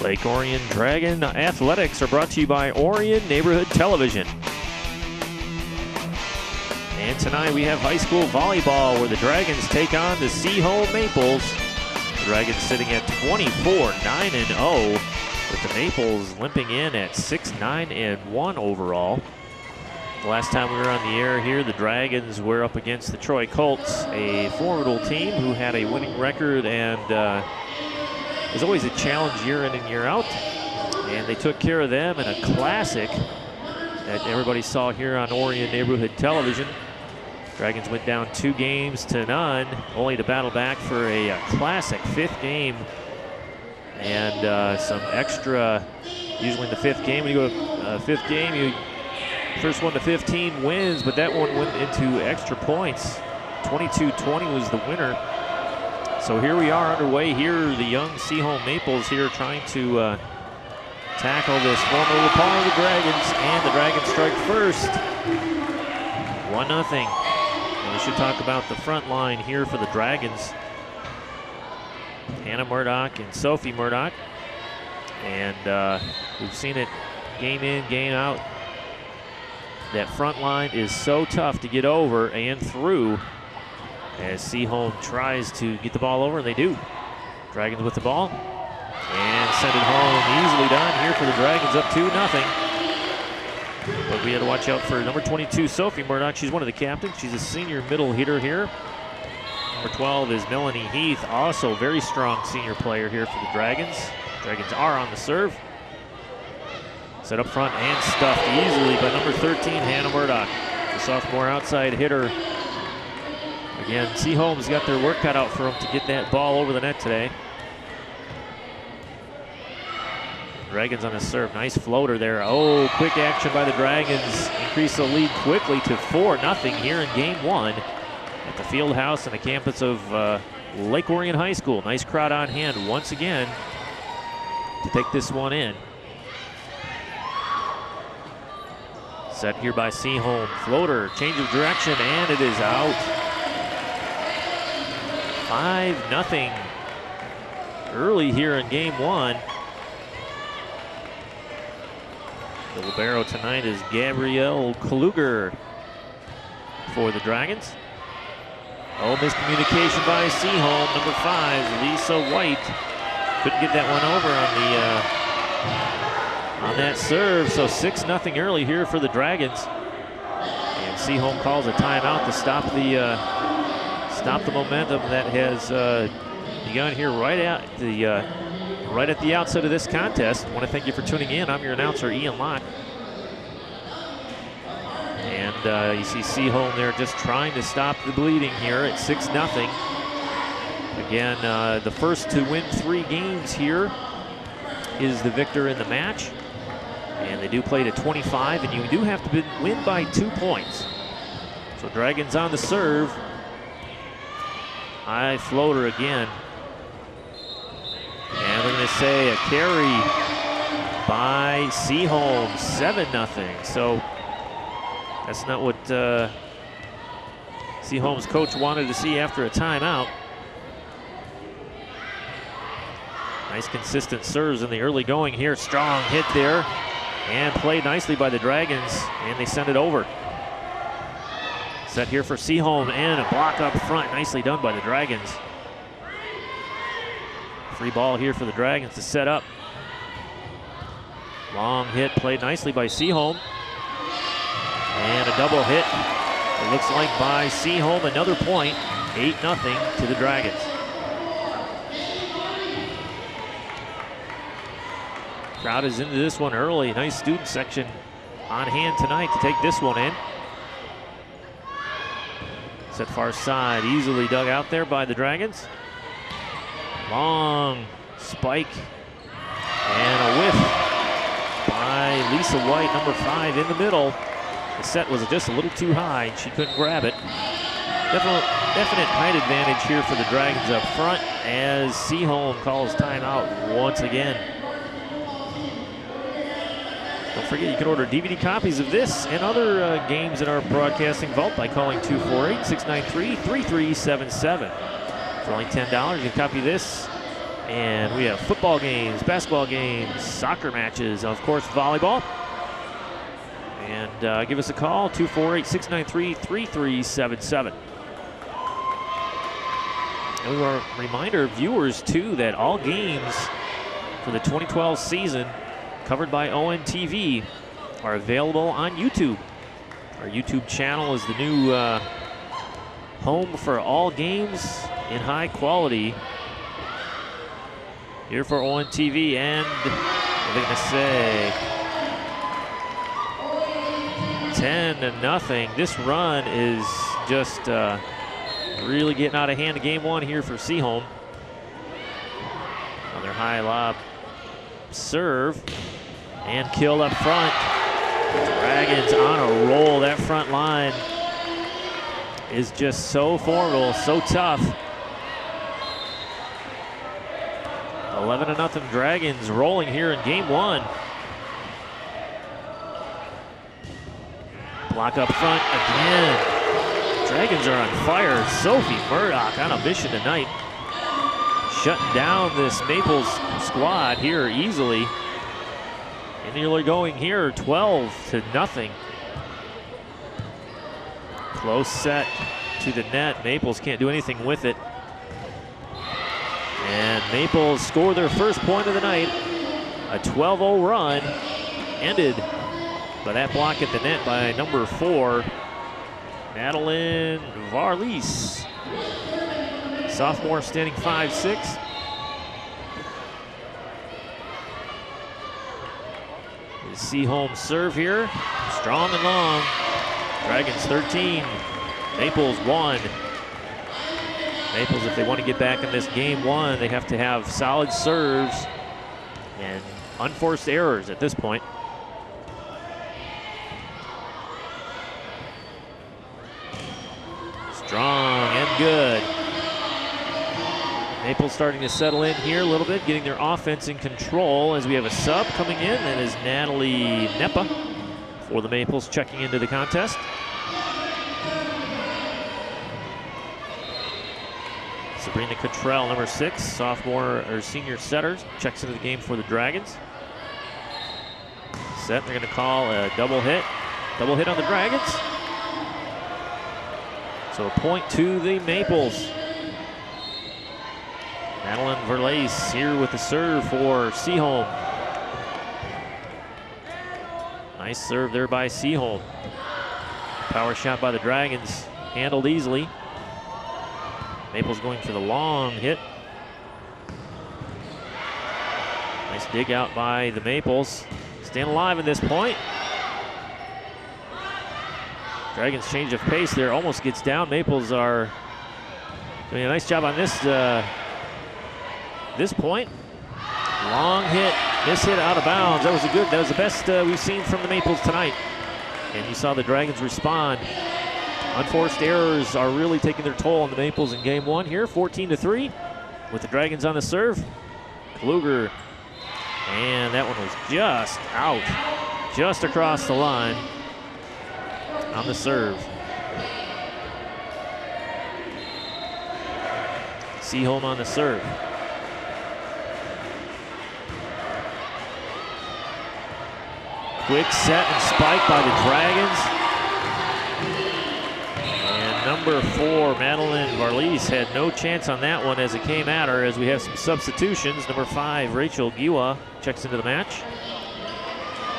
Lake Orion Dragon Athletics are brought to you by Orion Neighborhood Television. And tonight we have high school volleyball where the Dragons take on the Seaholm Maples. The Dragons sitting at 24-9-0 with the Maples limping in at 6-9-1 overall. The last time we were on the air here, the Dragons were up against the Troy Colts, a formidable team who had a winning record and was always a challenge year in and year out. And they took care of them in a classic that everybody saw here on Orion Neighborhood Television. Dragons went down 2-0, only to battle back for a classic fifth game. And some extra, usually in the fifth game, when you go fifth game, you first 1 to 15 wins, but that one went into extra points. 22-20 was the winner. So here we are underway here, the young Seaholm Maples here trying to tackle this formidable opponent of the Dragons, and the Dragons strike first. 1-0. And we should talk about the front line here for the Dragons. Hannah Murdoch and Sophie Murdoch. And we've seen it game in, game out. That front line is so tough to get over and through as Seaholm tries to get the ball over, and they do. Dragons with the ball and send it home. Easily done here for the Dragons, up 2-0. But we had to watch out for number 22, Sophie Murdoch. She's one of the captains. She's a senior middle hitter here. Number 12 is Melanie Heath, also very strong senior player here for the Dragons. Dragons are on the serve. Set up front and stuffed easily by number 13, Hannah Murdoch, the sophomore outside hitter. Again, Seaholm's got their work cut out for them to get that ball over the net today. Dragons on a serve, nice floater there. Oh, quick action by the Dragons. Increase the lead quickly to 4-0 here in game one at the field house and the campus of Lake Orion High School. Nice crowd on hand once again to take this one in. Set here by Seaholm. Floater, change of direction, and it is out. 5-0 early here in game one. The libero tonight is Gabrielle Kluger for the Dragons. Oh, miscommunication by Seaholm. Number 5, Lisa White. Couldn't get that one over on that serve. So 6-0 early here for the Dragons. And Seaholm calls a timeout to stop the momentum that has begun here right at the outset of this contest. I want to thank you for tuning in. I'm your announcer, Ian Locke. And you see Seaholm there just trying to stop the bleeding here at 6-0. Again, the first to win 3 games here is the victor in the match. And they do play to 25, and you do have to win by 2 points. So Dragons on the serve. High floater again. And we're going to say a carry by Seaholm, 7-0. So that's not what Seaholm's coach wanted to see after a timeout. Nice consistent serves in the early going here. Strong hit there and played nicely by the Dragons, and they send it over. Set here for Seaholm and a block up front. Nicely done by the Dragons. Free ball here for the Dragons to set up. Long hit played nicely by Seaholm. And a double hit, it looks like, by Seaholm. Another point, 8-0 to the Dragons. Crowd is into this one early. Nice student section on hand tonight to take this one in. Set far side, easily dug out there by the Dragons. Long spike and a whiff by Lisa White, number 5 in the middle. The set was just a little too high and she couldn't grab it. Definite height advantage here for the Dragons up front as Seaholm calls timeout once again. Don't forget, you can order DVD copies of this and other games in our broadcasting vault by calling 248-693-3377. For only $10, you can copy this And we have football games, basketball games, soccer matches, of course, volleyball. And give us a call, 248-693-3377. And we want to remind our viewers, too, that all games for the 2012 season covered by ONTV are available on YouTube. Our YouTube channel is the new home for all games in high quality here for ONTV. And what are they going to say? 10-0. This run is just really getting out of hand in game one here for Seaholm. Another high lob serve and killed up front. Dragons on a roll. That front line is just so formidable, so tough. 11-0 Dragons rolling here in game one. Block up front again. Dragons are on fire. Sophie Murdoch on a mission tonight. Shutting down this Maples squad here easily. And nearly going here 12-0. Close set to the net. Maples can't do anything with it. And Maples score their first point of the night. A 12-0 run ended by that block at the net by number 4, Madeline Varlise. Sophomore standing 5'6". The Seaholm serve here, strong and long. Dragons 13, Maples 1. Maples, if they want to get back in this game one, they have to have solid serves and unforced errors at this point. Strong and good. Maples starting to settle in here a little bit, getting their offense in control as we have a sub coming in. That is Natalie Nepa for the Maples checking into the contest. Sabrina Cottrell, number 6, sophomore or senior setter, checks into the game for the Dragons. Set, they're going to call a double hit on the Dragons. So a point to the Maples. Madeline Verlace here with the serve for Seaholm. Nice serve there by Seaholm. Power shot by the Dragons, handled easily. Maples going for the long hit. Nice dig out by the Maples. Staying alive at this point. Dragons change of pace there, almost gets down. Maples are doing a nice job on this this point. Long hit, miss hit out of bounds. That was the best we've seen from the Maples tonight. And you saw the Dragons respond. Unforced errors are really taking their toll on the Maples in game one here, 14-3 with the Dragons on the serve. Kluger, and that one was just out, just across the line on the serve. Seaholm on the serve. Quick set and spike by the Dragons. And number 4, Madeline Varlise, had no chance on that one as it came at her, as we have some substitutions. Number 5, Rachel Giwa checks into the match.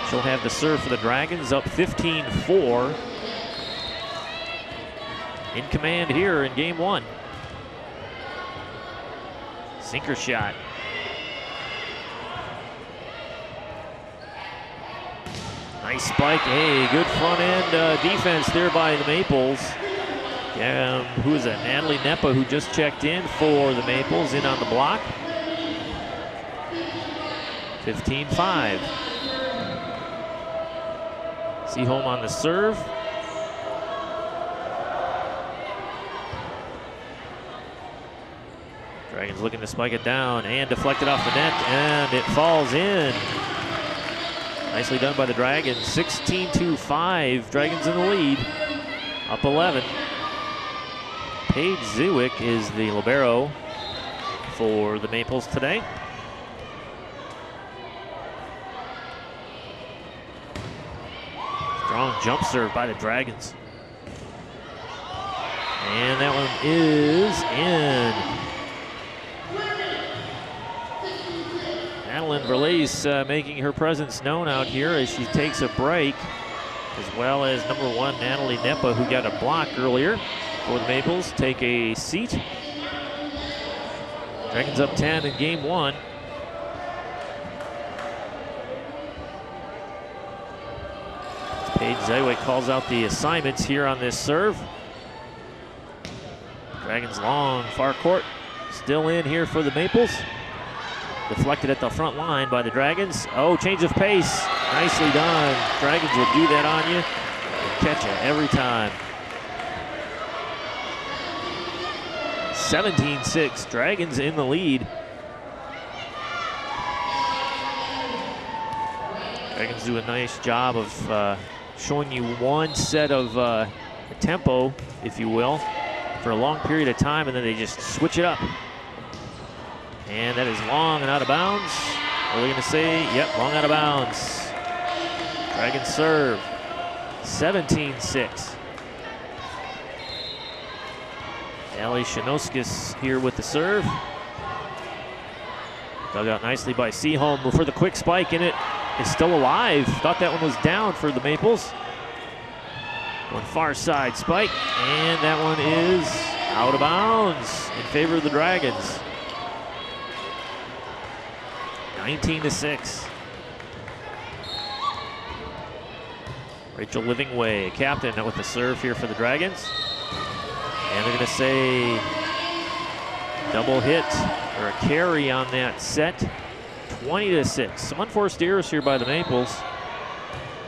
She'll have the serve for the Dragons, up 15-4. In command here in game one. Sinker shot. Nice spike. Hey, good front end defense there by the Maples. Who is that? Natalie Nepa, who just checked in for the Maples, in on the block. 15-5. Seaholm on the serve. Dragons looking to spike it down and deflect it off the net, and it falls in. Nicely done by the Dragons. 16-5. Dragons in the lead. Up 11. Paige Zewick is the libero for the Maples today. Strong jump serve by the Dragons. And that one is in. Madeline Verlace making her presence known out here as she takes a break, as well as number 1, Natalie Nepa, who got a block earlier for the Maples, take a seat. Dragons up 10 in game 1. Paige Zywik calls out the assignments here on this serve. Dragons long, far court, still in here for the Maples. Deflected at the front line by the Dragons. Oh, change of pace, nicely done. Dragons will do that on you and catch it every time. 17-6, Dragons in the lead. Dragons do a nice job of showing you one set of tempo, if you will, for a long period of time, and then they just switch it up. And that is long and out of bounds. What are we going to say? Yep, long out of bounds. Dragons serve. 17-6. Ali Shanoskis here with the serve. Dug out nicely by Seaholm for the quick spike, and it is still alive. Thought that one was down for the Maples. One far side spike, and that one is out of bounds in favor of the Dragons. 19-6. Rachel Livingway, captain, with the serve here for the Dragons. And they're going to say double hit or a carry on that set. 20-6. Some unforced errors here by the Maples.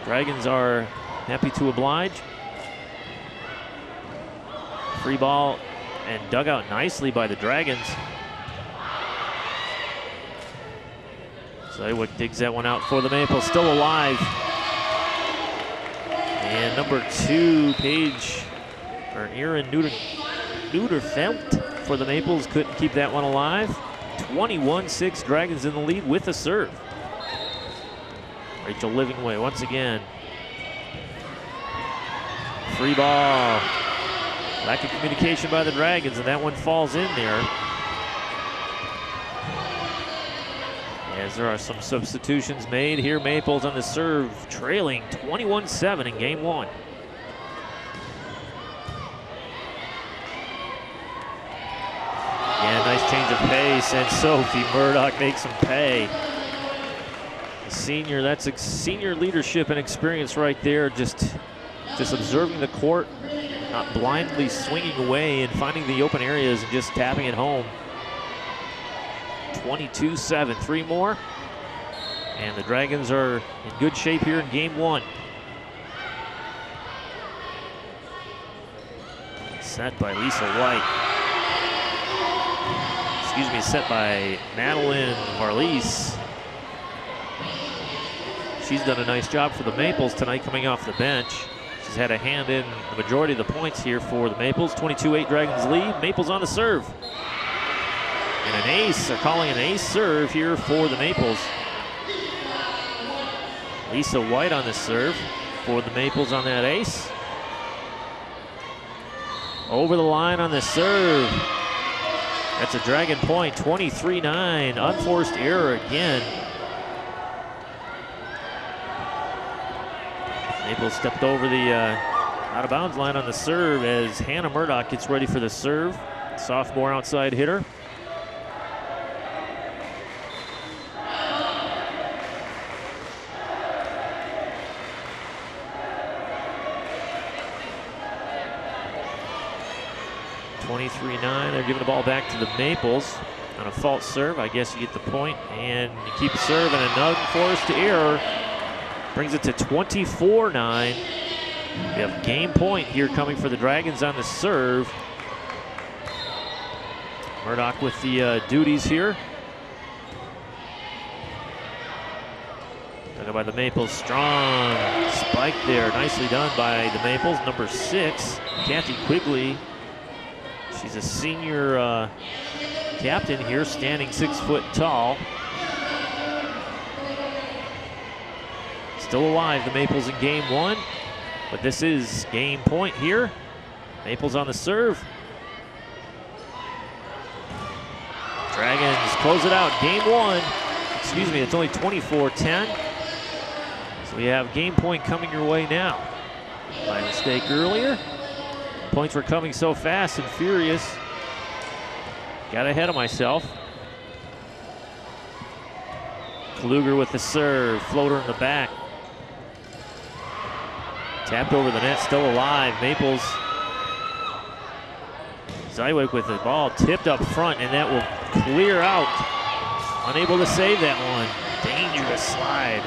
Dragons are happy to oblige. Free ball and dug out nicely by the Dragons. Zywik digs that one out for the Maples, still alive. And number 2, Paige, or Erin Nuderfelt for the Maples, couldn't keep that one alive. 21-6, Dragons in the lead with a serve. Rachel Livingway once again. Free ball. Lack of communication by the Dragons, and that one falls in there. As there are some substitutions made here, Maples on the serve, trailing 21-7 in game 1. Yeah, nice change of pace, and Sophie Murdoch makes them pay. Senior, that's a senior leadership and experience right there. Just observing the court, not blindly swinging away and finding the open areas and just tapping it home. 22-7, 3 more. And the Dragons are in good shape here in game 1. Set by Lisa White. Excuse me, set by Madeline Marlise. She's done a nice job for the Maples tonight coming off the bench. She's had a hand in the majority of the points here for the Maples. 22-8 Dragons lead. Maples on the serve. And an ace, they're calling an ace serve here for the Maples. Lisa White on the serve for the Maples on that ace. Over the line on the serve. That's a Dragon point, 23-9. Unforced error again. Maples stepped over the out-of-bounds line on the serve as Hannah Murdoch gets ready for the serve. Sophomore outside hitter. They're giving the ball back to the Maples on a false serve. I guess you get the point, and you keep a serve, and an unforced error brings it to 24-9. We have game point here coming for the Dragons on the serve. Murdoch with the duties here. Dug by the Maples, strong spike there, nicely done by the Maples. Number 6, Kathy Quigley. She's a senior captain here, standing 6 foot tall. Still alive, the Maples in game 1, but this is game point here. Maples on the serve. Dragons close it out, game 1. Excuse me, it's only 24-10. So we have game point coming your way now. My mistake earlier. Points were coming so fast and furious. Got ahead of myself. Kluger with the serve, floater in the back. Tapped over the net, still alive. Maples. Zywick with the ball tipped up front, and that will clear out. Unable to save that one. Dangerous slide.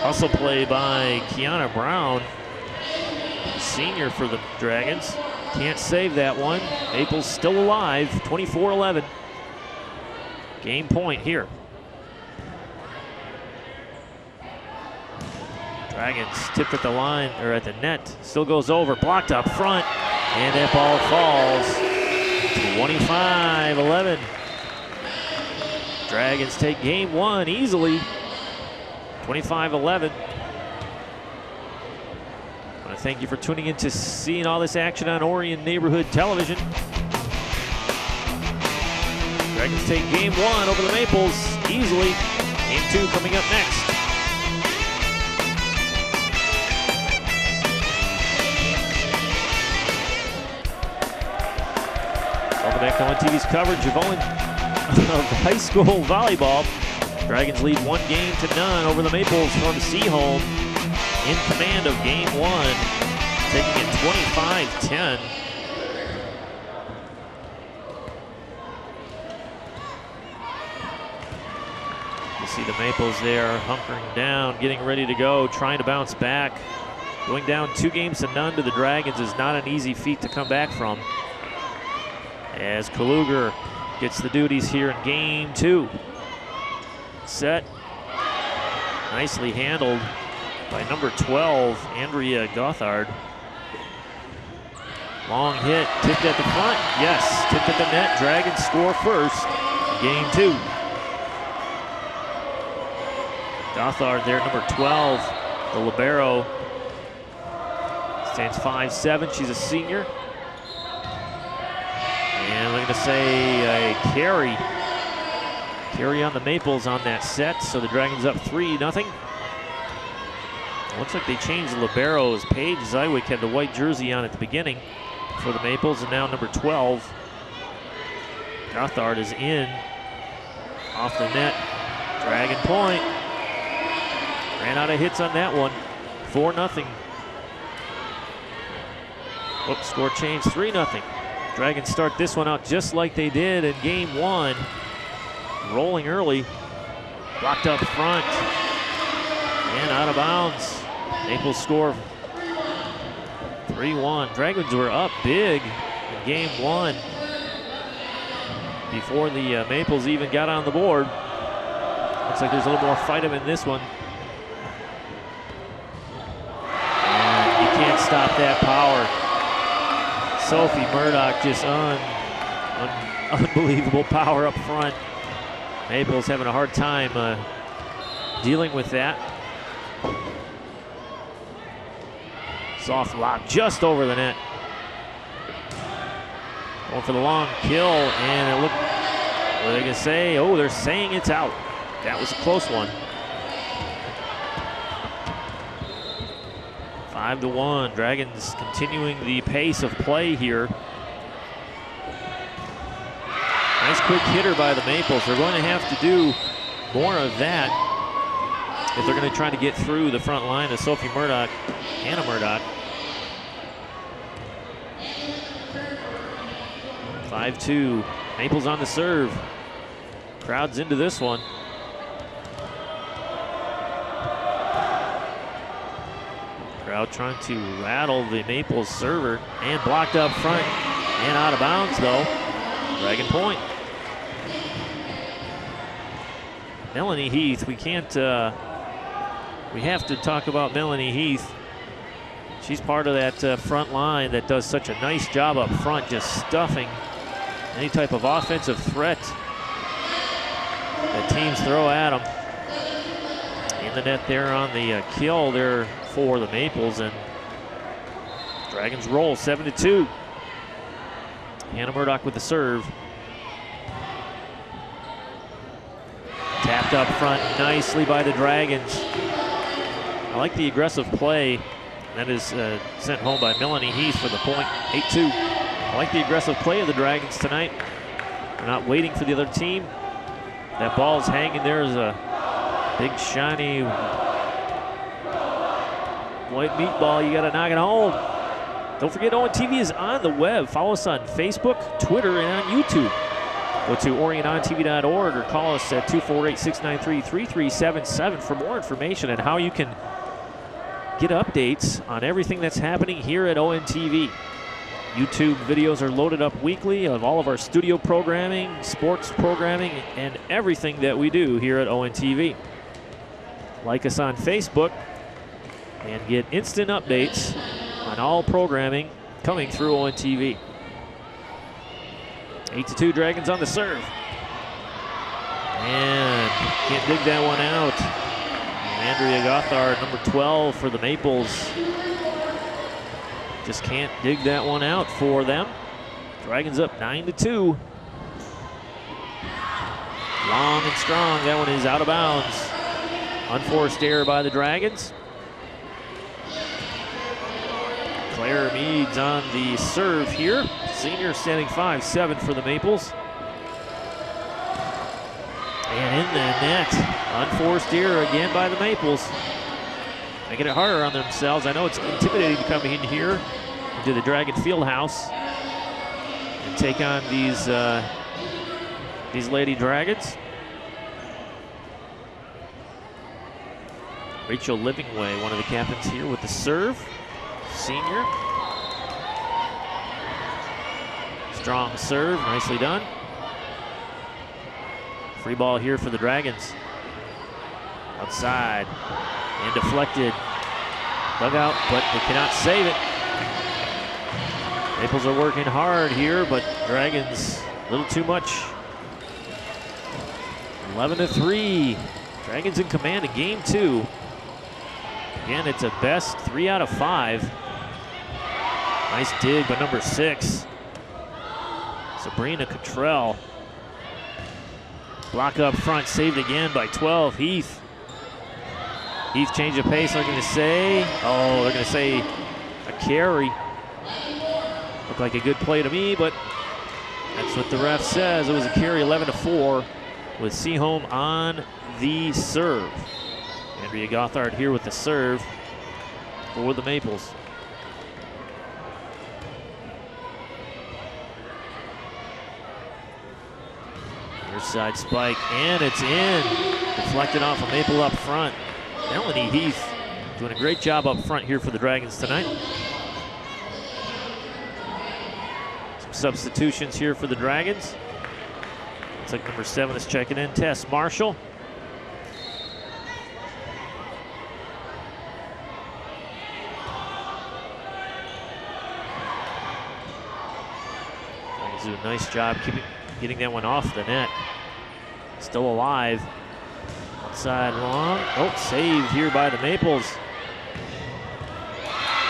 Hustle play by Kiana Brown, senior for the Dragons. Can't save that one. Maples still alive, 24-11. Game point here. Dragons tipped at the line, or at the net. Still goes over, blocked up front, and that ball falls. 25-11. Dragons take game 1 easily. 25-11. I want to thank you for tuning in to seeing all this action on Orion Neighborhood Television. Dragons take game 1 over the Maples easily. Game 2 coming up next. Welcome back to On TV's coverage of high school volleyball. Dragons lead 1-0 over the Maples from Seaholm, in command of game 1, taking it 25-10. You see the Maples there hunkering down, getting ready to go, trying to bounce back. Going down 2-0 to the Dragons is not an easy feat to come back from, as Kluger gets the duties here in game 2. Set. Nicely handled by number 12, Andrea Gothard. Long hit, tipped at the front. Yes, tipped at the net. Dragons score first. Game 2. Gothard there, number 12, the libero. Stands 5'7". She's a senior. And I'm going to say a carry. Carry on the Maples on that set, so the Dragons up 3-0. Looks like they changed the liberos. Paige Zywick had the white jersey on at the beginning for the Maples, and now number 12, Gothard, is in. Off the net, Dragon point. Ran out of hits on that one. 4-0. Oops, score change, 3-0. Dragons start this one out just like they did in game 1. Rolling early, blocked up front, and out of bounds. Maples score 3-1. Dragons were up big in game 1 before the Maples even got on the board. Looks like there's a little more fight in this one. And you can't stop that power. Sophie Murdoch, just unbelievable power up front. Maples having a hard time dealing with that. Soft lock just over the net. Going for the long kill, and it looked, what are they going to say? Oh, they're saying it's out. That was a close one. 5-1. Dragons continuing the pace of play here. Nice quick hitter by the Maples. They're going to have to do more of that if they're going to try to get through the front line of Sophie Murdoch, Hannah Murdoch. 5-2. Maples on the serve. Crowd's into this one. Crowd trying to rattle the Maples server, and blocked up front and out of bounds though. Dragon point. Melanie Heath, we can't, we have to talk about Melanie Heath. She's part of that front line that does such a nice job up front, just stuffing any type of offensive threat that teams throw at them. In the net there on the kill there for the Maples, and Dragons roll 7-2. Hannah Murdoch with the serve. Tapped up front nicely by the Dragons. I like the aggressive play. That is sent home by Melanie Heath for the point, 8-2. I like the aggressive play of the Dragons tonight. They're not waiting for the other team. That ball is hanging there as a big, shiny white meatball. You got to knock it home. Don't forget, ONTV is on the web. Follow us on Facebook, Twitter, and on YouTube. Go to orionontv.org or call us at 248-693-3377 for more information on how you can get updates on everything that's happening here at ONTV. YouTube videos are loaded up weekly of all of our studio programming, sports programming, and everything that we do here at ONTV. Like us on Facebook and get instant updates on all programming coming through ONTV. 8-2, Dragons on the serve. And can't dig that one out. Andrea Gothard, number 12 for the Maples. Just can't dig that one out for them. Dragons up 9-2. Long and strong, that one is out of bounds. Unforced error by the Dragons. Claire Meads on the serve here. Senior standing 5-7 for the Maples. And in the net, unforced error again by the Maples. Making it harder on themselves. I know it's intimidating to come in here into the Dragon Fieldhouse and take on these Lady Dragons. Rachel Livingway, one of the captains here with the serve. Senior. Strong serve, nicely done. Free ball here for the Dragons. Outside and deflected. Dugout, but they cannot save it. Maples are working hard here, but Dragons a little too much. 11-3. Dragons in command in game 2. Again, it's a best 3 out of 5. Nice dig by number 6. Sabrina Cottrell. Block up front, saved again by 12, Heath. Heath change of pace, they're gonna say, oh, they're gonna say a carry. Looked like a good play to me, but that's what the ref says. It was a carry, 11-4, with Seaholm on the serve. Andrea Gothard here with the serve for the Maples. Near side spike, and it's in. Deflected off a Maple up front. Melanie Heath doing a great job up front here for the Dragons tonight. Some substitutions here for the Dragons. Looks like number 7 is checking in, Tess Marshall. Dragons do a nice job getting that one off the net. Still alive. Outside long. Oh, saved here by the Maples.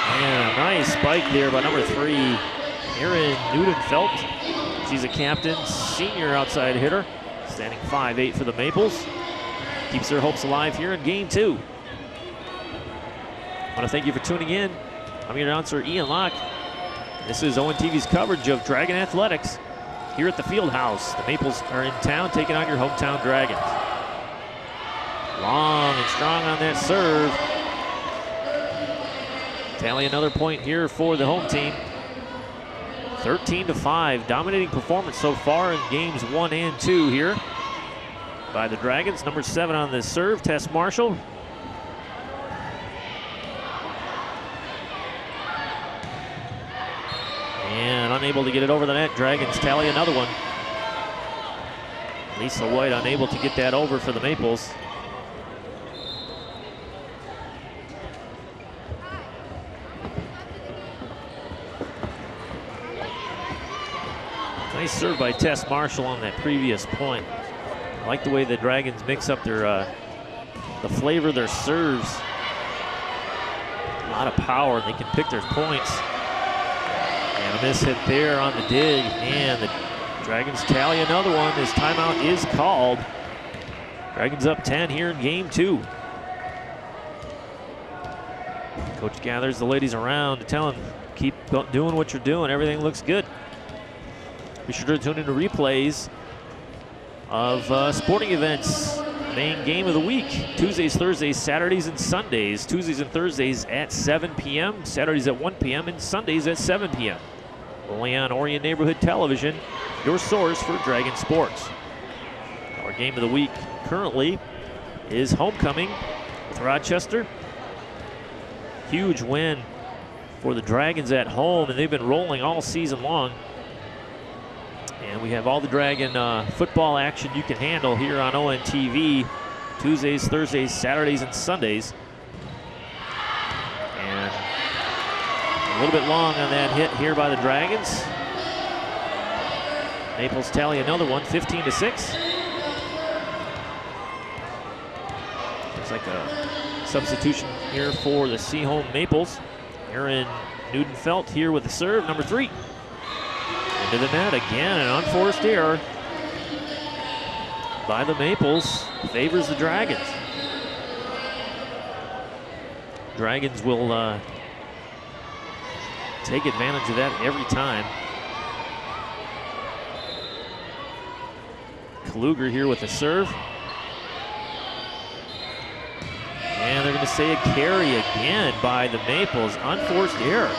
And a nice spike there by number 3, Erin Newtonfelt. She's a captain, senior outside hitter. Standing 5'8" for the Maples. Keeps their hopes alive here in game 2. I want to thank you for tuning in. I'm your announcer, Ian Locke. This is ONTV's coverage of Dragon Athletics here at the Fieldhouse. The Maples are in town taking on your hometown Dragons. Long and strong on that serve. Tally another point here for the home team. 13-5, dominating performance so far in games 1 and 2 here by the Dragons. Number 7 on the serve, Tess Marshall. And unable to get it over the net. Dragons tally another one. Lisa White unable to get that over for the Maples. serve by Tess Marshall on that previous point. I like the way the Dragons mix up their the flavor of their serves. A lot of power, and they can pick their points. And a miss hit there on the dig, and the Dragons tally another one. This timeout is called. Dragons up 10 here in game 2. Coach gathers the ladies around to tell them, keep doing what you're doing. Everything looks good. Be sure to tune into replays of sporting events. Main game of the week, Tuesdays, Thursdays, Saturdays, and Sundays. Tuesdays and Thursdays at 7 p.m., Saturdays at 1 p.m., and Sundays at 7 p.m. Only on Orion Neighborhood Television, your source for Dragon sports. Our game of the week currently is homecoming with Rochester. Huge win for the Dragons at home, and they've been rolling all season long. And we have all the Dragon football action you can handle here on ONTV, Tuesdays, Thursdays, Saturdays, and Sundays. And a little bit long on that hit here by the Dragons. Maples tally another one, 15-6. Looks like a substitution here for the Seaholm Maples. Aaron Newdenfelt here with the serve, number 3. Into the net again, an unforced error by the Maples, favors the Dragons. Dragons will take advantage of that every time. Kluger here with the serve. And they're going to say a carry again by the Maples, unforced error.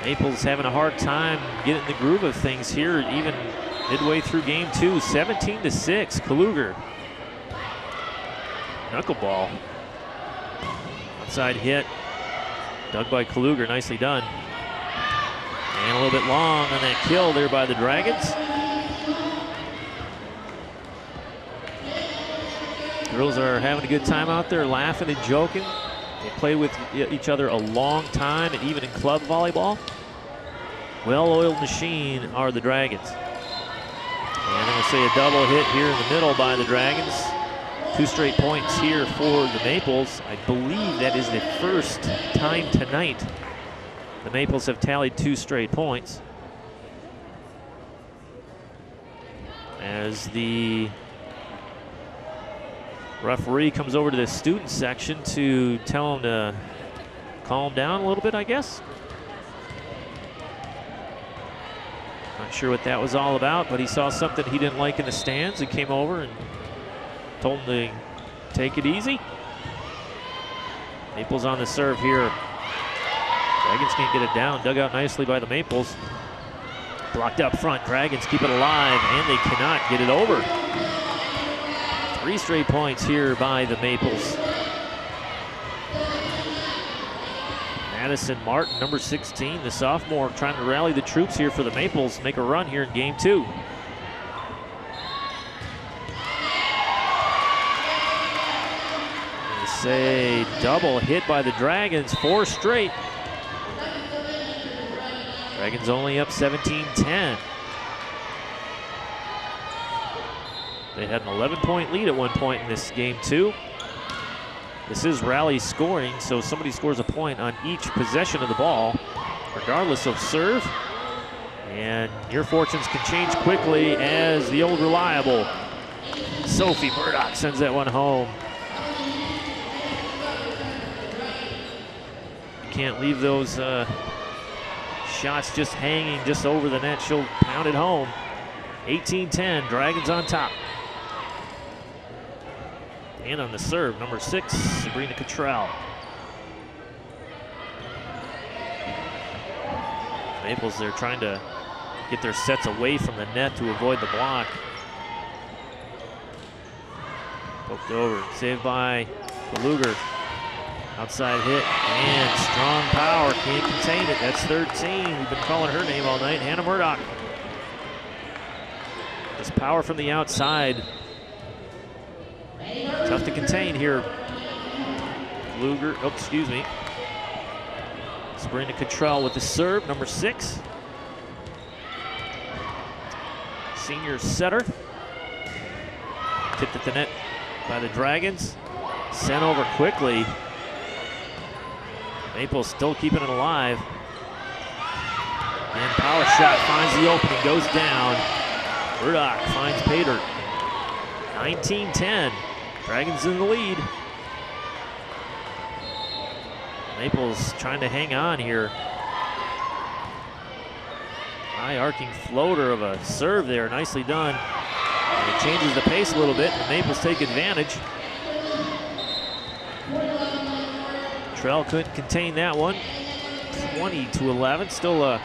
Maples having a hard time getting the groove of things here, even midway through game 2. 17-6, Kluger. Knuckleball. Outside hit, dug by Kluger, nicely done. And a little bit long on that kill there by the Dragons. Girls are having a good time out there, laughing and joking. They play with each other a long time, and even in club volleyball. Well-oiled machine are the Dragons. And I'm going to say a double hit here in the middle by the Dragons. 2 straight points here for the Maples. I believe that is the first time tonight the Maples have tallied 2 straight points. As the referee comes over to the student section to tell him to calm down a little bit, I guess. Not sure what that was all about, but he saw something he didn't like in the stands and came over and told him to take it easy. Maples on the serve here. Dragons can't get it down. Dug out nicely by the Maples. Blocked up front. Dragons keep it alive, and they cannot get it over. 3 straight points here by the Maples. Madison Martin, number 16, the sophomore, trying to rally the troops here for the Maples, make a run here in game 2. They say double hit by the Dragons, 4 straight. Dragons only up 17-10. They had an 11-point lead at one point in this game 2. This is rally scoring, so somebody scores a point on each possession of the ball, regardless of serve. And your fortunes can change quickly as the old reliable Sophie Murdoch sends that one home. You can't leave those shots just hanging just over the net. She'll pound it home. 18-10, Dragons on top. And on the serve, number 6, Sabrina Cottrell. Maples, they're trying to get their sets away from the net to avoid the block. Poked over, saved by Kluger. Outside hit, and strong power, can't contain it. That's 13, we've been calling her name all night, Hannah Murdoch. This power from the outside. Tough to contain here. Kluger, oh, excuse me. Sabrina Cottrell with the serve, number 6. senior setter. Tipped at the net by the Dragons. Sent over quickly. Maples still keeping it alive. And power shot finds the opening, goes down. Murdoch finds Pater. 19-10. Dragons in the lead. Maples trying to hang on here. High arcing floater of a serve there, nicely done. And it changes the pace a little bit, and Maples take advantage. Trell couldn't contain that one. 20-11, still a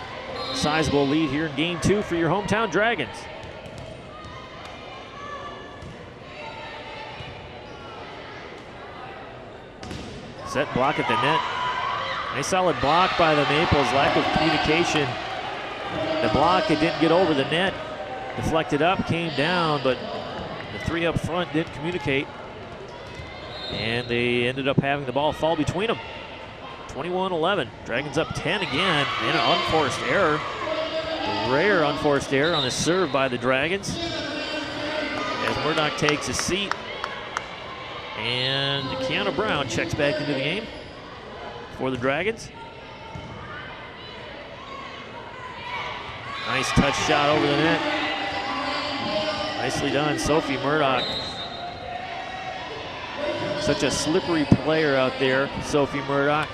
sizable lead here in game 2 for your hometown Dragons. Set block at the net. Nice solid block by the Maples, lack of communication. The block, it didn't get over the net. Deflected up, came down, but the three up front didn't communicate. And they ended up having the ball fall between them. 21-11. Dragons up 10 again, and an unforced error. A rare unforced error on the serve by the Dragons. As Murdoch takes a seat. And Kiana Brown checks back into the game for the Dragons. Nice touch shot over the net. Nicely done, Sophie Murdoch. Such a slippery player out there, Sophie Murdoch.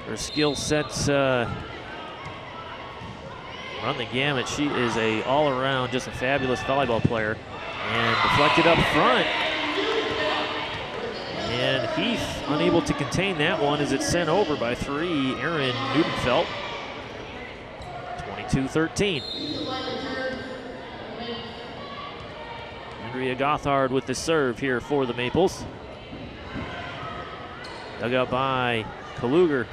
Her skill sets run the gamut. She is a all-around, just a fabulous volleyball player. And deflected up front. And Heath unable to contain that one as it's sent over by 3, Aaron Newtonfelt. 22-13. Andrea Gothard with the serve here for the Maples. Dug out by Kaluger.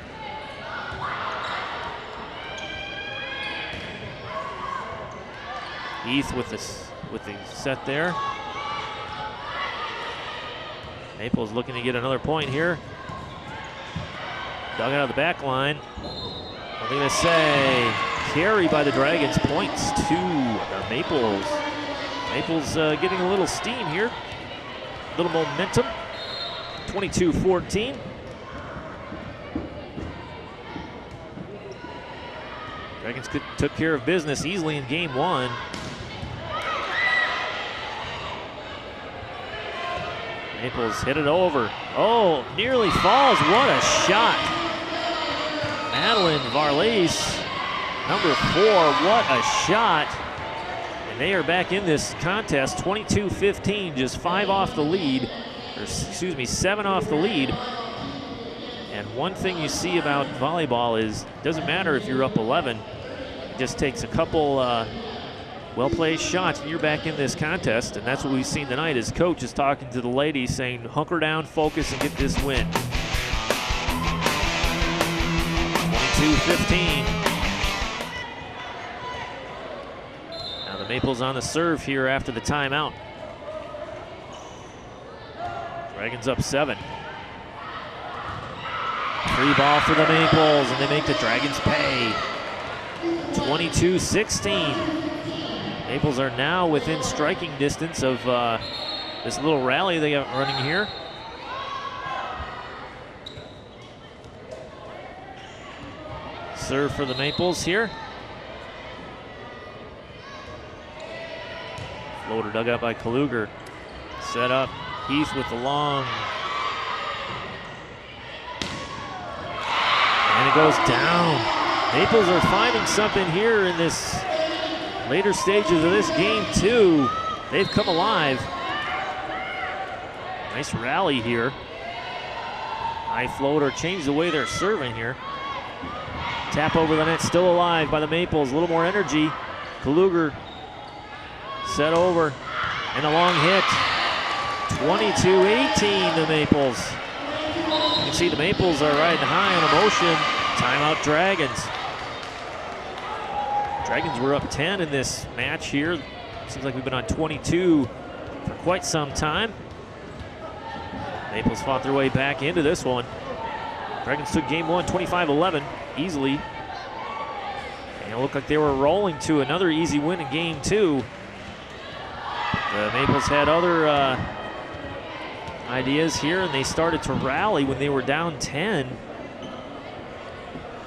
Heath with the set there. Maples looking to get another point here. Dug out of the back line. I'm going to say carry by the Dragons, points to the Maples. Maples getting a little steam here. A little momentum. 22-14. Dragons took care of business easily in game 1. Maples hit it over. Oh, nearly falls. What a shot. Madeline Varlese, number 4, what a shot. And they are back in this contest, 22-15, just 5 off the lead, or excuse me, 7 off the lead. And one thing you see about volleyball is it doesn't matter if you're up 11, it just takes a couple well-placed shots and you're back in this contest, and that's what we've seen tonight as coach is talking to the ladies saying hunker down, focus, and get this win. 22-15. Now the Maples on the serve here after the timeout. Dragons up 7. Free ball for the Maples, and they make the Dragons pay. 22-16. Maples are now within striking distance of this little rally they got running here. Serve for the Maples here. Floater dug out by Kaluger. Set up, Heath with the long. And it goes down. Maples are finding something here in this later stages of this game too. They've come alive. Nice rally here. High floater changed the way they're serving here. Tap over the net, still alive by the Maples. A little more energy. Kaluger set over and a long hit. 22-18 the Maples. You can see the Maples are riding high on emotion. Timeout Dragons. Dragons were up 10 in this match here. Seems like we've been on 22 for quite some time. Maples fought their way back into this one. Dragons took game 1, 25-11, easily. And it looked like they were rolling to another easy win in game 2. The Maples had other ideas here, and they started to rally when they were down 10.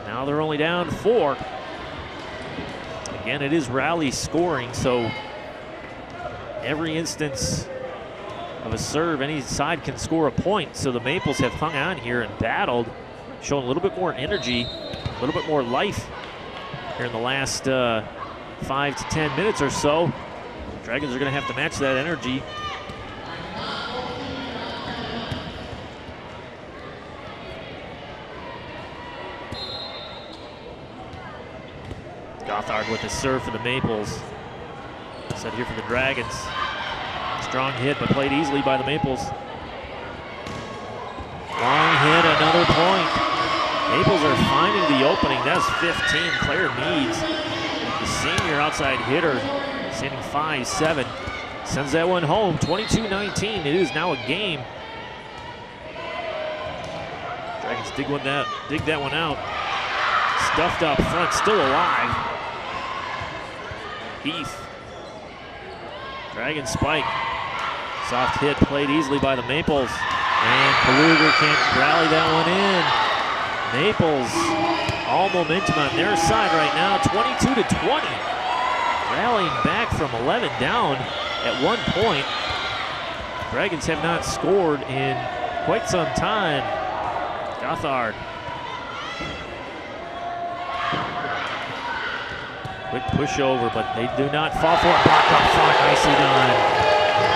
Now they're only down 4. Again, it is rally scoring, so every instance of a serve, any side can score a point. So the Maples have hung on here and battled, showing a little bit more energy, a little bit more life here in the last 5 to 10 minutes or so. Dragons are going to have to match that energy. Gothard with the serve for the Maples. Set here for the Dragons. Strong hit, but played easily by the Maples. Long hit, another point. Maples are finding the opening. That's 15. Claire Meads, the senior outside hitter, standing 5'7", sends that one home. 22-19. It is now a game. Dragons dig that one out. Stuffed up front, still alive. Heath. Dragon spike. Soft hit, played easily by the Maples. And Kaluger can't rally that one in. Maples, all momentum on their side right now, 22-20. Rallying back from 11 down at one point. Dragons have not scored in quite some time. Gothard. Quick pushover, but they do not fall for it. Blocked up front, nicely done.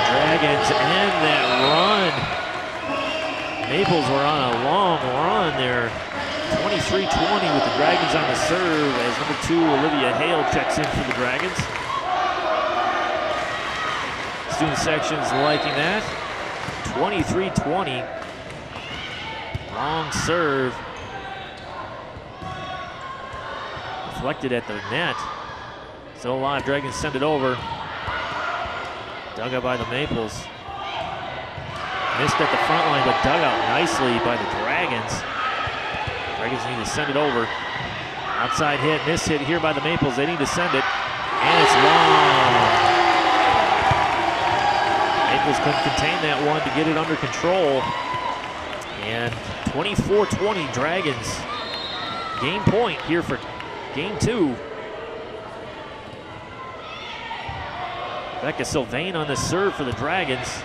Dragons end that run. Maples were on a long run there. 23-20 with the Dragons on the serve as number 2, Olivia Hale, checks in for the Dragons. Student section's liking that. 23-20. Long serve. Deflected at the net. Still alive, Dragons send it over. Dug out by the Maples. Missed at the front line, but dug out nicely by the Dragons. Dragons need to send it over. Outside hit, miss hit here by the Maples. They need to send it, and it's long. Maples couldn't contain that one to get it under control. And 24-20 Dragons. Game point here for game 2. Becca Sylvain on the serve for the Dragons.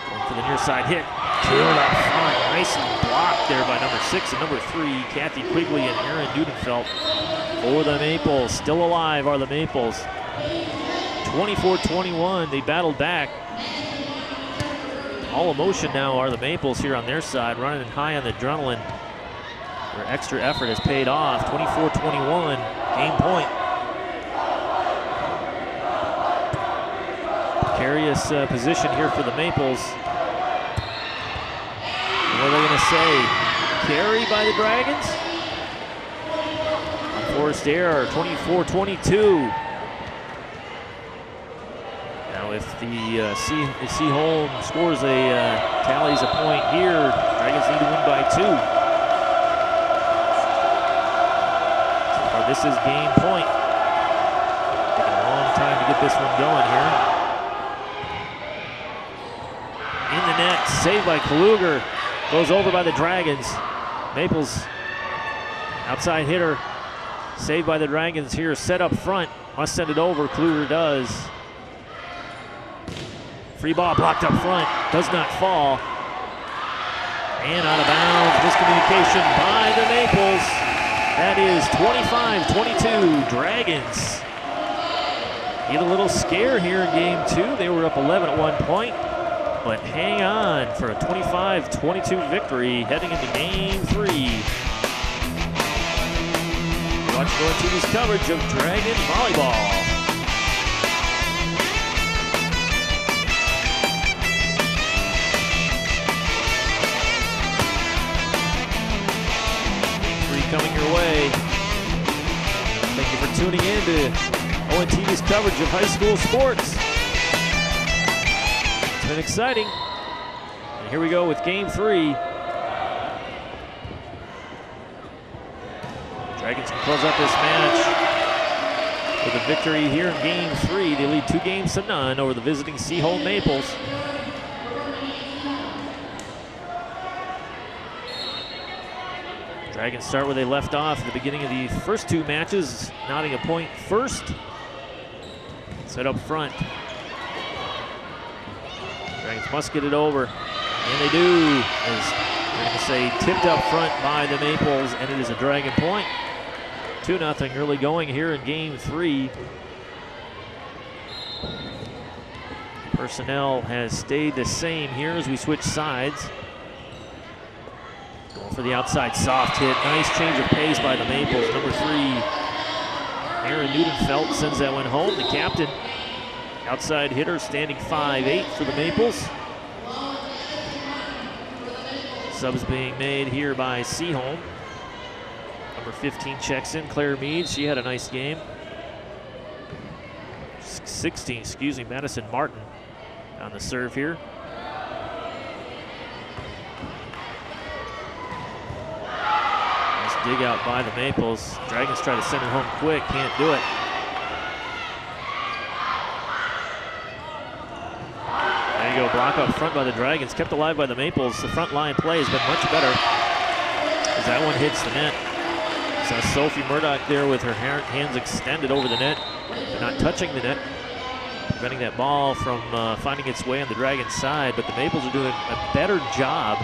Going for the near side hit. Killed up front. Nicely blocked there by number 6 and number 3, Kathy Quigley and Erin Dudenfelt for the Maples. Still alive are the Maples. 24-21, they battled back. All emotion now are the Maples here on their side, running high on the adrenaline. Their extra effort has paid off. 24-21, game point. Precarious position here for the Maples. What are they going to say? Carry by the Dragons? Unforced error, 24-22. Now if the Seaholm scores tallies a point here, Dragons need to win by 2. So far this is game point. Taking a long time to get this one going here. In the net, saved by Kaluger. Goes over by the Dragons. Maples, outside hitter, saved by the Dragons here. Set up front, must send it over. Kluger does. Free ball blocked up front, does not fall. And out of bounds, miscommunication by the Maples. That is 25-22 Dragons. Get a little scare here in game 2. They were up 11 at one point. But hang on for a 25-22 victory heading into game 3. Watch ONTV's coverage of Dragon Volleyball. Game 3 coming your way. Thank you for tuning in to ONTV's coverage of high school sports. Been exciting. And here we go with game 3. Dragons can close out this match with a victory here in Game 3. They lead 2 games to none over the visiting Seaholm Maples. Dragons start where they left off at the beginning of the first 2 matches, knotting a point first. Set up front. Dragons must get it over, and they do. As we're going to say, tipped up front by the Maples, and it is a Dragon point. 2-0 early going here in Game 3. Personnel has stayed the same here as we switch sides. Going for the outside soft hit. Nice change of pace by the Maples. Number 3, Aaron Newtonfelt sends that one home. The captain, outside hitter, standing 5'8" for the Maples. Subs being made here by Seaholm. Number 15 checks in, Claire Mead. She had a nice game. 16, excuse me, Madison Martin on the serve here. Nice dig out by the Maples. Dragons try to send it home quick, can't do it. There you go, block up front by the Dragons, kept alive by the Maples. The front line play has been much better as that one hits the net. Saw Sophie Murdoch there with her hands extended over the net. They're not touching the net, preventing that ball from finding its way on the Dragons' side, but the Maples are doing a better job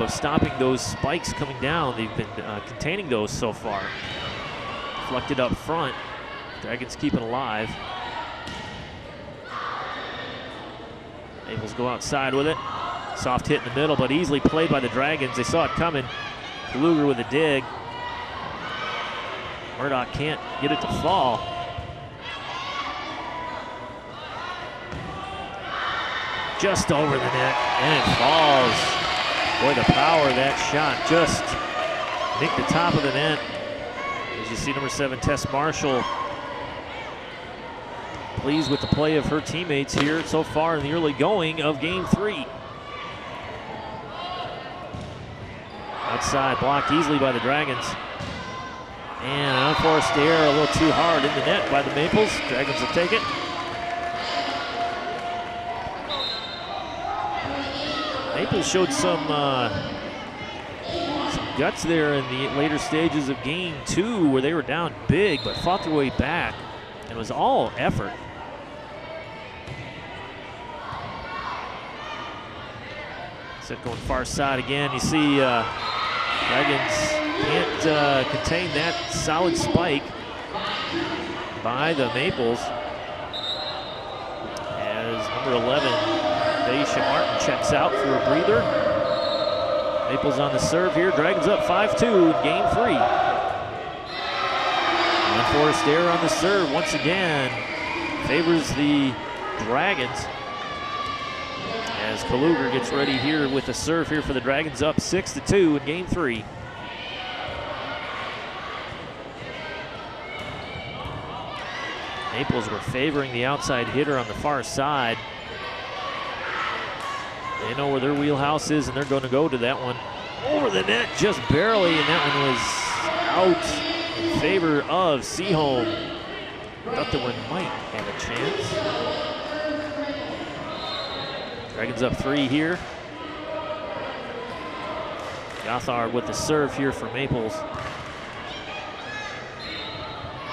of stopping those spikes coming down. They've been containing those so far. Deflected up front. Dragons keep it alive. Maples go outside with it. Soft hit in the middle, but easily played by the Dragons. They saw it coming. Luger with a dig. Murdoch can't get it to fall. Just over the net, and it falls. Boy, the power of that shot just nicked the top of the net. As you see, number 7, Tess Marshall, pleased with the play of her teammates here so far in the early going of Game 3. Outside, blocked easily by the Dragons. And an unforced error, a little too hard in the net by the Maples. Dragons will take it. Maples showed some guts there in the later stages of Game 2 where they were down big but fought their way back. And it was all effort. Set going far side again. You see Dragons can't contain that solid spike by the Maples. As number 11, Daisha Martin checks out for a breather. Maples on the serve here. Dragons up 5-2 in Game 3. Unforced error on the serve once again favors the Dragons. As Kaluger gets ready here with the serve here for the Dragons, up 6-2 in Game 3. Maples were favoring the outside hitter on the far side. They know where their wheelhouse is, and they're going to go to that one over the net just barely, and that one was out in favor of Seaholm. Thought that one might have a chance. Dragons up 3 here. Gothard with the serve here for Maples.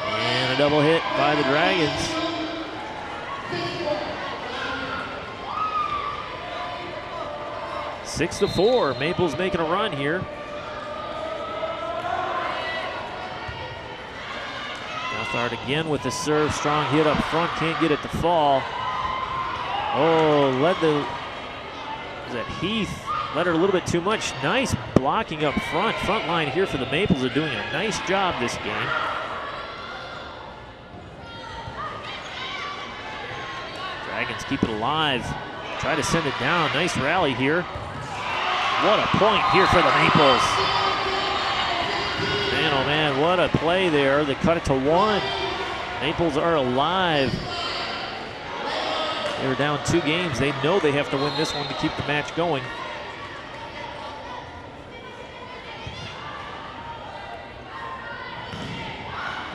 And a double hit by the Dragons. Six to 4, Maples making a run here. Gothard again with the serve, strong hit up front, can't get it to fall. Oh, was that Heath? Led her a little bit too much. Nice blocking up front. Front line here for the Maples are doing a nice job this game. Dragons keep it alive. Try to send it down. Nice rally here. What a point here for the Maples. Man, oh man, what a play there. They cut it to 1. Maples are alive. They were down 2 games. They know they have to win this one to keep the match going.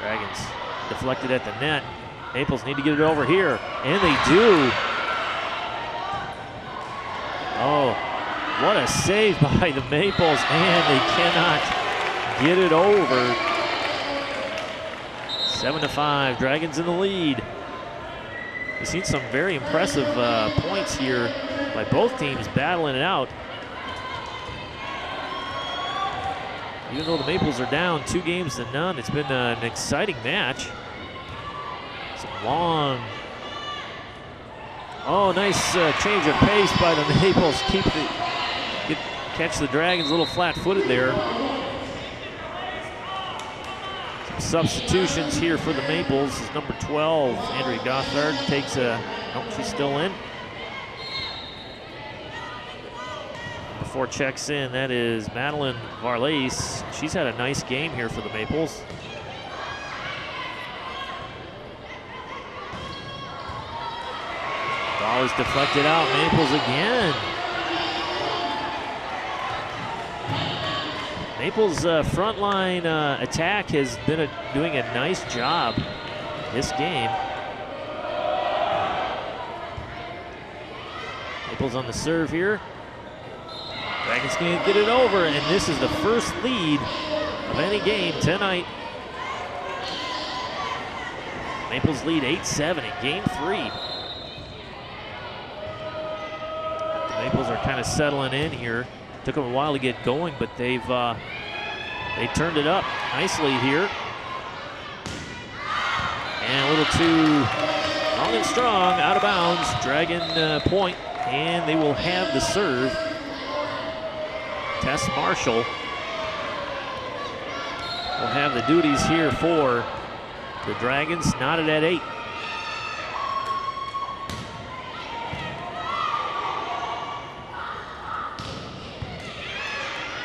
Dragons deflected at the net. Maples need to get it over here, and they do. Oh, what a save by the Maples, and they cannot get it over. 7-5, Dragons in the lead. We've seen some very impressive points here by both teams battling it out. Even though the Maples are down 2-0, it's been an exciting match. Some long. Oh, nice change of pace by the Maples. Catch the Dragons a little flat-footed there. Some substitutions here for the Maples. Is number 12, Andrea Gothard, takes a. Nope, she's still in. Number 4 checks in. That is Madeline Varlace. She's had a nice game here for the Maples. Ball is deflected out. Maples again. Maples' frontline attack has been doing a nice job this game. Maples on the serve here. Dragons can get it over, and this is the first lead of any game tonight. Maples lead 8-7 in game 3. The Maples are kind of settling in here. Took them a while to get going, but they turned it up nicely here. And a little too long and strong, out of bounds. Dragon point, and they will have the serve. Tess Marshall will have the duties here for the Dragons, knotted at 8.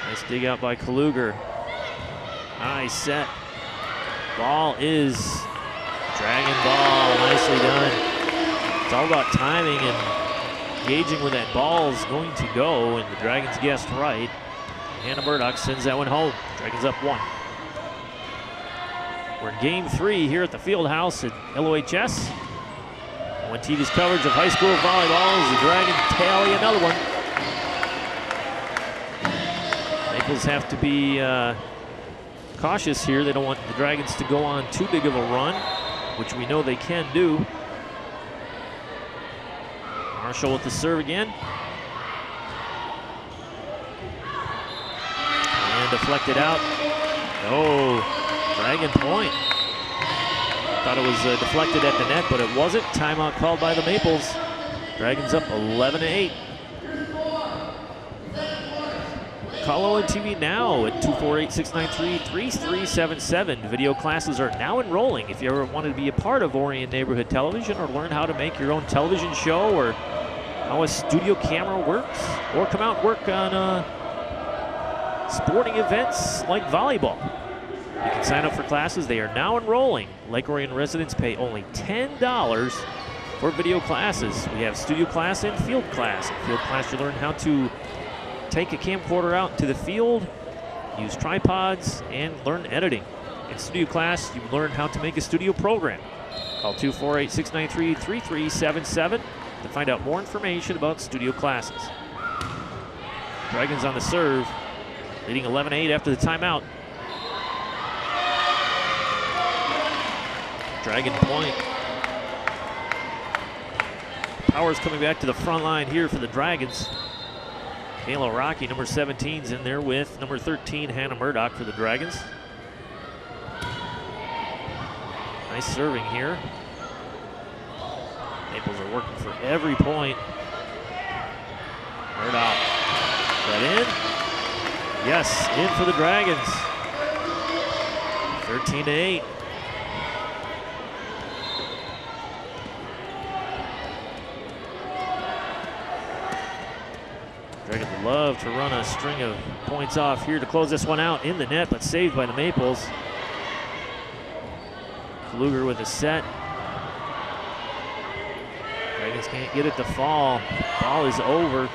Nice dig out by Kaluger. Nice set. Ball is Dragon ball, nicely done. It's all about timing and gauging where that ball is going to go, and the Dragons guessed right. Hannah Murdoch sends that one home. Dragons up 1. We're in game 3 here at the field house at LOHS. When TV's coverage of high school volleyball as the Dragons tally another one. Maples have to be cautious here. They don't want the Dragons to go on too big of a run, which we know they can do. Marshall with the serve again. And deflected out. No, Dragon point. Thought it was deflected at the net, but it wasn't. Timeout called by the Maples. Dragons up 11-8. Call on TV now at 248-693-3377. Video classes are now enrolling. If you ever wanted to be a part of Orion Neighborhood Television or learn how to make your own television show or how a studio camera works, or come out and work on sporting events like volleyball, you can sign up for classes. They are now enrolling. Lake Orion residents pay only $10 for video classes. We have studio class and field class. In field class, you learn how to take a camcorder out to the field, use tripods, and learn editing. In studio class, you learn how to make a studio program. Call 248-693-3377 to find out more information about studio classes. Dragons on the serve, leading 11-8 after the timeout. Dragon point. Powers coming back to the front line here for the Dragons. Kayla Rocky, number 17's in there with number 13, Hannah Murdoch for the Dragons. Nice serving here. Maples are working for every point. Murdoch, that in? Yes, in for the Dragons. 13-8. Dragons love to run a string of points off here to close this one out in the net, but saved by the Maples. Kluger with a set. Dragons can't get it to fall. Ball is over.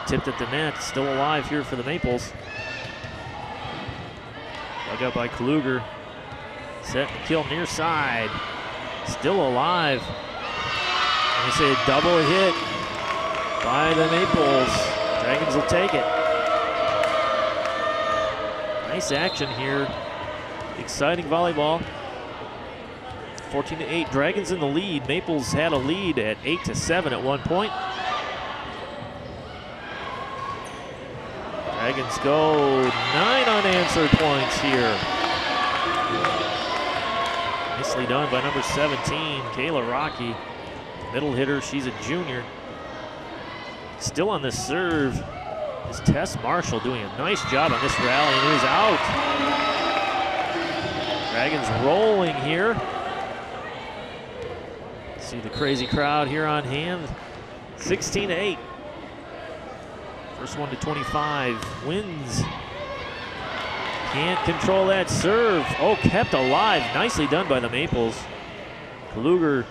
Tipped at the net, still alive here for the Maples. Dug up by Kluger. Set and kill near side. Still alive. And they say a double hit by the Maples. Dragons will take it. Nice action here. Exciting volleyball. 14-8. Dragons in the lead. Maples had a lead at 8-7 at one point. Dragons go 9 unanswered points here. Nicely done by number 17, Kayla Rocky. Middle hitter, she's a junior. Still on this serve is Tess Marshall doing a nice job on this rally, and it is out. Dragons rolling here. See the crazy crowd here on hand. 16-8. First one to 25 wins. Can't control that serve. Oh, kept alive. Nicely done by the Maples. Kluger,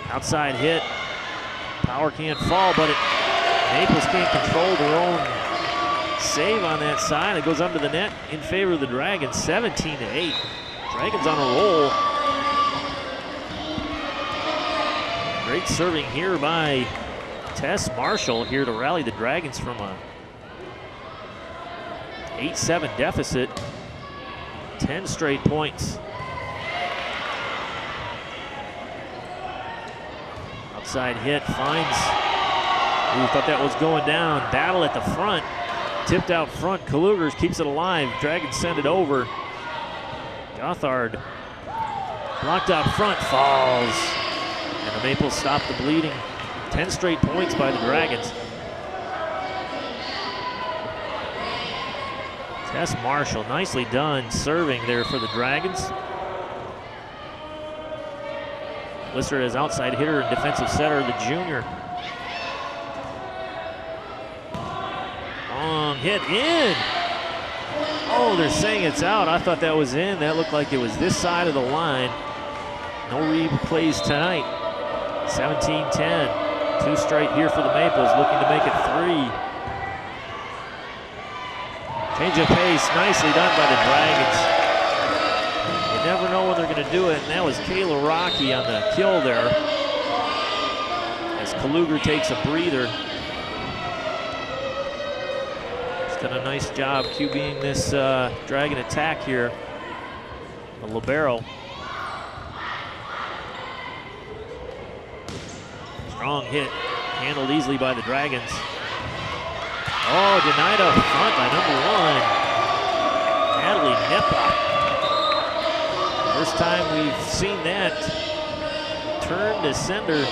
outside hit. Power can't fall, but Maples can't control their own save on that side. It goes under the net in favor of the Dragons, 17-8. Dragons on a roll. Great serving here by Tess Marshall here to rally the Dragons from a 8-7 deficit. 10 straight points. Outside hit, finds. Ooh, thought that was going down. Battle at the front. Tipped out front. Kalugers keeps it alive. Dragons send it over. Gothard blocked out front, falls. And the Maples stop the bleeding. 10 straight points by the Dragons. Tess Marshall, nicely done serving there for the Dragons. Listed as outside hitter and defensive setter, the junior. Long hit in. Oh, they're saying it's out. I thought that was in. That looked like it was this side of the line. No replays tonight. 17-10. 2 straight here for the Maples, looking to make it 3. Change of pace, nicely done by the Dragons. You never know when they're going to do it, and that was Kayla Rocky on the kill there. As Kluger takes a breather. She's done a nice job QBing this Dragon attack here. The libero. Strong hit, handled easily by the Dragons. Oh, denied up front by number 1, Natalie Nepa. First time we've seen that. Turn to sender.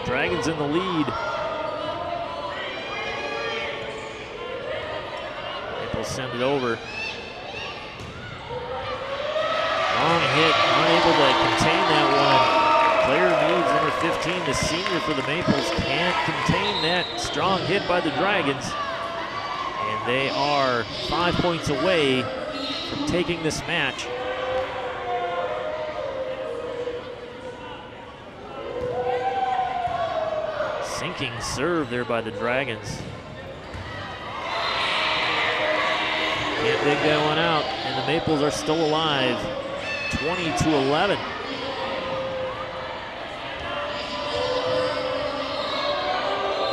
Dragons in the lead. Maples send it over. Long hit, unable to contain that one. Player needs number 15, the senior for the Maples, can't contain that strong hit by the Dragons. And they are 5 points away from taking this match. Sinking serve there by the Dragons. Can't dig that one out, and the Maples are still alive. 20-11.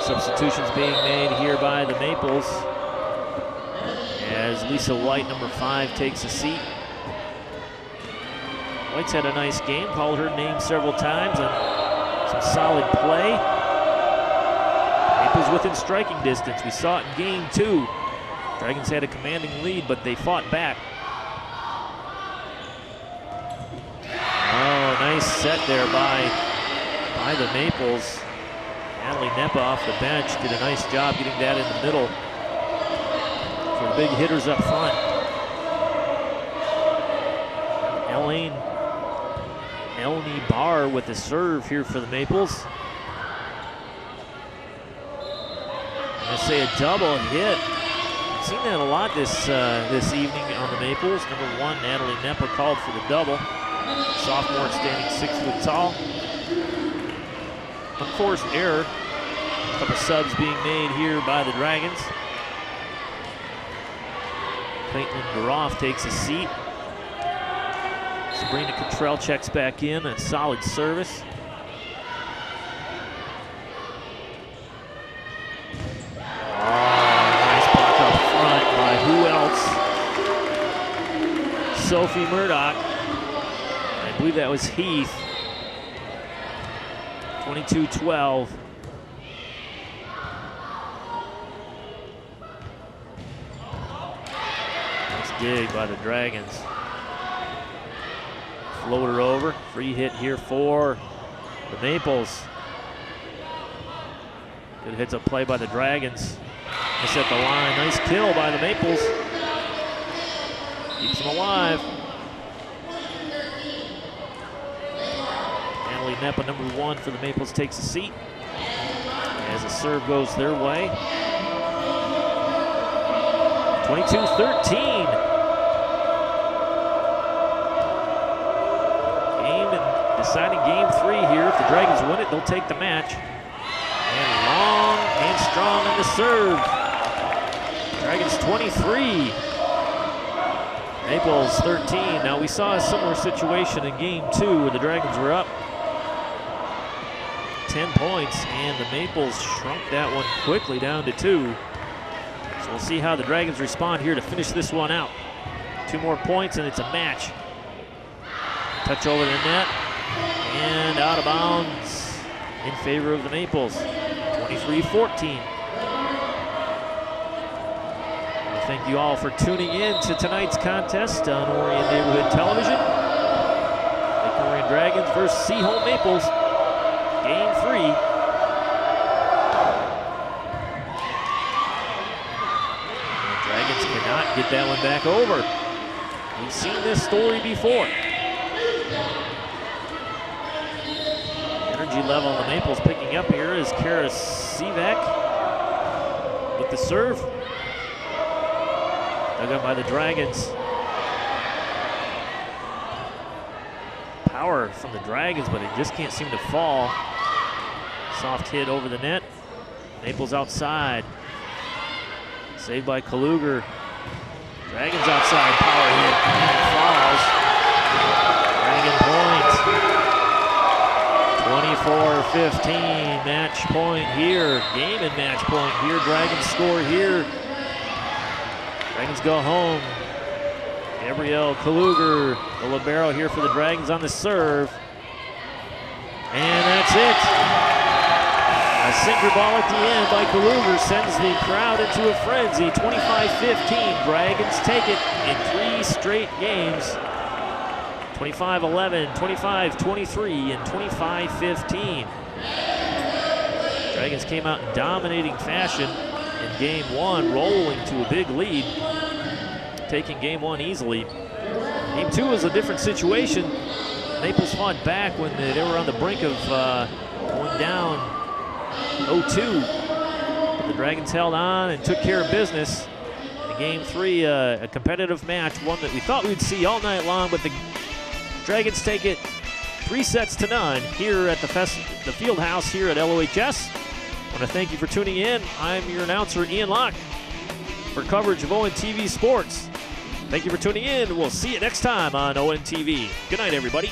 Substitutions being made here by the Maples as Lisa White, number 5, takes a seat. White's had a nice game, called her name several times, and some solid play. Maples within striking distance. We saw it in game 2. Dragons had a commanding lead, but they fought back. Oh, nice set there by the Maples. Natalie Nepa off the bench did a nice job getting that in the middle for the big hitters up front. Eleni Barr with the serve here for the Maples. I'm gonna say a double hit. I've seen that a lot this evening on the Maples. Number 1, Natalie Nepa called for the double. Sophomore standing 6 foot tall. Unforced error. A couple subs being made here by the Dragons. Clayton Garoff takes a seat. Sabrina Cottrell checks back in. A solid service. Nice block up front by who else? Sophie Murdoch. I believe that was Heath. 22-12. Nice dig by the Dragons. Floater over. Free hit here for the Maples. Good hits up play by the Dragons. Miss at the line. Nice kill by the Maples. Keeps them alive. Natalie Neppa, number 1 for the Maples, takes a seat as the serve goes their way. 22-13. Deciding game 3 here. If the Dragons win it, they'll take the match. And long and strong on the serve. Dragons 23. Maples 13. Now we saw a similar situation in game 2 where the Dragons were up 10 points and the Maples shrunk that one quickly down to 2. So we'll see how the Dragons respond here to finish this one out. 2 more points and it's a match. Touch over the net. And out of bounds in favor of the Maples, 23-14. Thank you all for tuning in to tonight's contest on Orion Neighborhood Television. The Orion Dragons versus Seaholm Maples, game 3. The Dragons cannot get that one back over. We've seen this story before. Energy level on the Maples picking up here is Kara Sivak with the serve. Dug up by the Dragons. Power from the Dragons, but it just can't seem to fall. Soft hit over the net. Maples outside. Saved by Kaluger. Dragons outside, power hit, and it falls. Dragon point. 24-15, match point here. Game and match point here. Dragons score here. Dragons go home. Gabrielle Kaluger, the libero here for the Dragons on the serve. And that's it. A sinker ball at the end by Kaluger sends the crowd into a frenzy. 25-15, Dragons take it in 3 straight games. 25-11, 25-23, and 25-15. Dragons came out in dominating fashion in game 1, rolling to a big lead, taking game 1 easily. Game 2 was a different situation. Maples fought back when they were on the brink of going down 0-2. But the Dragons held on and took care of business. In game 3, a competitive match, one that we thought we'd see all night long, but the Dragons take it 3-0 here at the field house here at LOHS. I want to thank you for tuning in. I'm your announcer, Ian Locke, for coverage of ONTV Sports. Thank you for tuning in. We'll see you next time on ONTV. Good night, everybody.